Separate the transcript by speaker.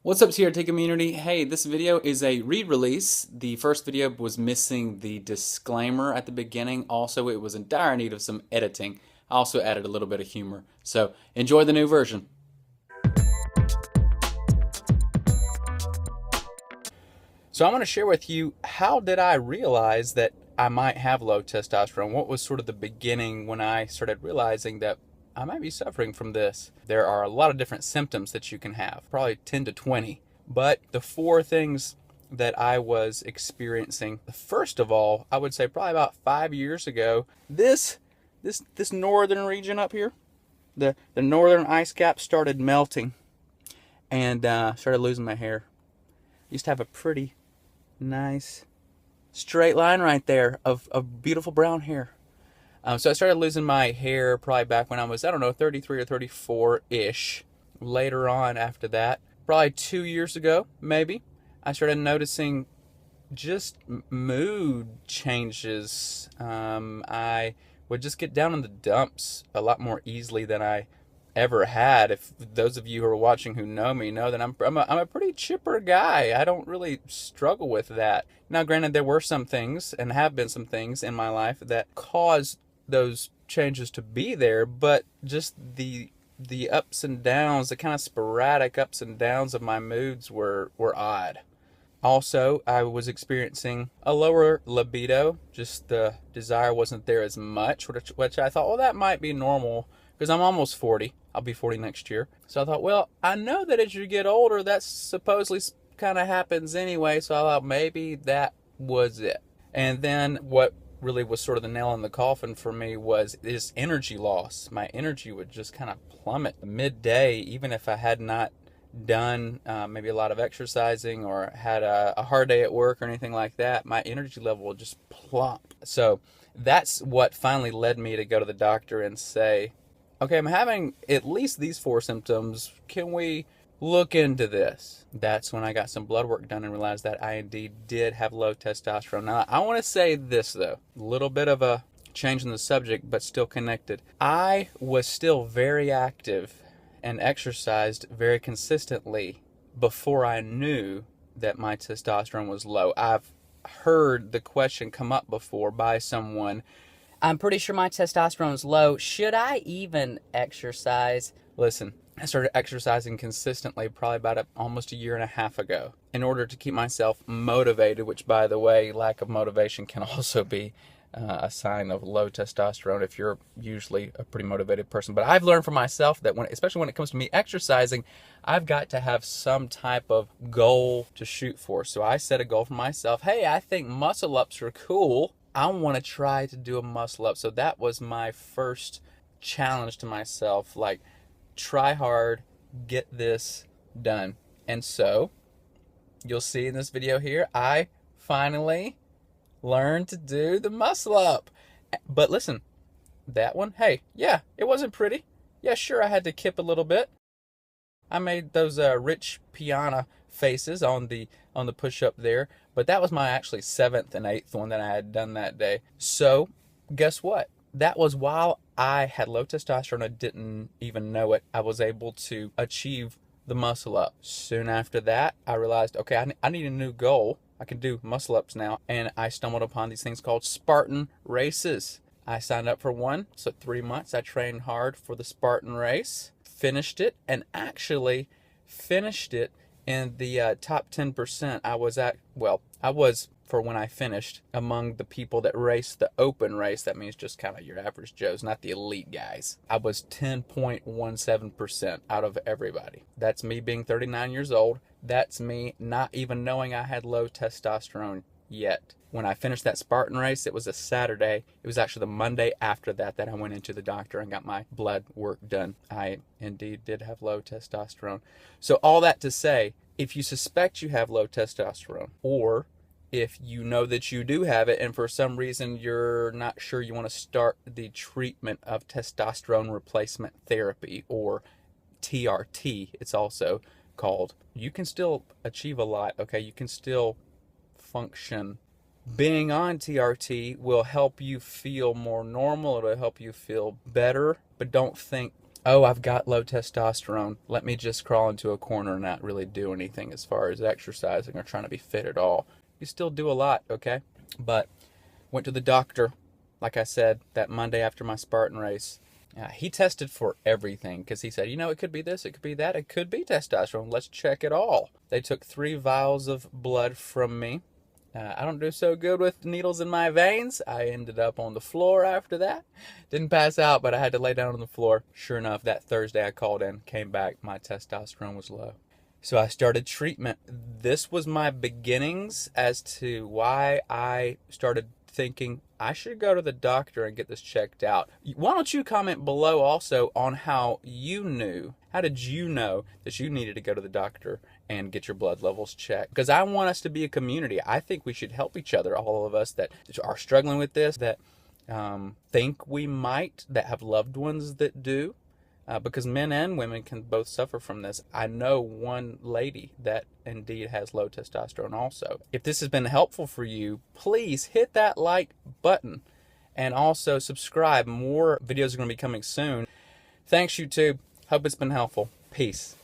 Speaker 1: What's up TRT community? Hey, this video is a re-release. The first video was missing the disclaimer at the beginning. Also, it was in dire need of some editing. I also added a little bit of humor. So enjoy the new version. So I want to share with you, how did I realize that I might have low testosterone? What was sort of the beginning when I started realizing that I might be suffering from this? There are a lot of different symptoms that you can have, probably 10 to 20. But the four things that I was experiencing, first of all, I would say probably about 5 years ago, this northern region up here, the northern ice cap started melting and started losing my hair. I used to have a pretty nice straight line right there of beautiful brown hair. So I started losing my hair probably back when I was, 33 or 34-ish. Later on after that, probably 2 years ago, maybe, I started noticing just mood changes. I would just get down in the dumps a lot more easily than I ever had. If those of you who are watching who know me know that I'm a pretty chipper guy. I don't really struggle with that. Now, granted, there were some things and have been some things in my life that caused those changes to be there, but just the ups and downs, the kind of sporadic ups and downs of my moods were odd. Also, I was experiencing a lower libido. Just the desire wasn't there as much, which I thought, well, that might be normal because I'm almost 40. I'll be 40 next year. So I thought, well, I know that as you get older, that supposedly kind of happens anyway. So I thought maybe that was it. And then what really was sort of the nail in the coffin for me was this energy loss. My energy would just kind of plummet midday, even if I had not done maybe a lot of exercising or had a hard day at work or anything like that. My energy level would just plump. So that's what finally led me to go to the doctor and say, okay, I'm having at least these four symptoms. Can we look into this? That's when I got some blood work done and realized that I indeed did have low testosterone. Now, I want to say this, though. A little bit of a change in the subject, but still connected. I was still very active and exercised very consistently before I knew that my testosterone was low. I've heard the question come up before by someone, I'm pretty sure my testosterone is low. Should I even exercise? Listen, I started exercising consistently probably about almost a year and a half ago in order to keep myself motivated, which, by the way, lack of motivation can also be a sign of low testosterone if you're usually a pretty motivated person. But I've learned for myself that especially when it comes to me exercising, I've got to have some type of goal to shoot for. So I set a goal for myself. Hey, I think muscle ups are cool. I want to try to do a muscle up. So that was my first challenge to myself, like, try hard, get this done. And so you'll see in this video here, I finally learned to do the muscle up. But listen, that one, hey, yeah, it wasn't pretty. Yeah, sure, I had to kip a little bit. I made those rich piano faces on the push-up there, but that was my actually 7th and 8th one that I had done that day. So guess what? That was while I had low testosterone. I didn't even know it. I was able to achieve the muscle up. Soon after that, I realized, okay, I need a new goal. I can do muscle ups now. And I stumbled upon these things called Spartan races. I signed up for one. So 3 months, I trained hard for the Spartan race, finished it, and actually finished it in the top 10%. I was, for when I finished, among the people that raced the open race. That means just kind of your average Joes, not the elite guys. I was 10.17% out of everybody. That's me being 39 years old. That's me not even knowing I had low testosterone yet. When I finished that Spartan race, it was a Saturday. It was actually the Monday after that I went into the doctor and got my blood work done. I indeed did have low testosterone. So all that to say, if you suspect you have low testosterone, or if you know that you do have it and for some reason you're not sure you want to start the treatment of testosterone replacement therapy, or TRT, it's also called, you can still achieve a lot, okay? You can still function. Being on TRT will help you feel more normal. It'll help you feel better, but don't think oh, I've got low testosterone, let me just crawl into a corner and not really do anything as far as exercising or trying to be fit at all. You still do a lot, okay? But went to the doctor, like I said, that Monday after my Spartan race. He tested for everything because he said, it could be this, it could be that, it could be testosterone. Let's check it all. They took 3 vials of blood from me. I don't do so good with needles in my veins. I ended up on the floor after that. Didn't pass out, but I had to lay down on the floor. Sure enough, that Thursday I called in, came back, my testosterone was low. So I started treatment. This was my beginnings as to why I started thinking I should go to the doctor and get this checked out. Why don't you comment below also on how you knew, how did you know that you needed to go to the doctor and get your blood levels checked? Because I want us to be a community. I think we should help each other, all of us that are struggling with this, that think we might, that have loved ones that do. Because men and women can both suffer from this. I know one lady that indeed has low testosterone also. If this has been helpful for you, please hit that like button and also subscribe. More videos are going to be coming soon. Thanks, YouTube. Hope it's been helpful. Peace.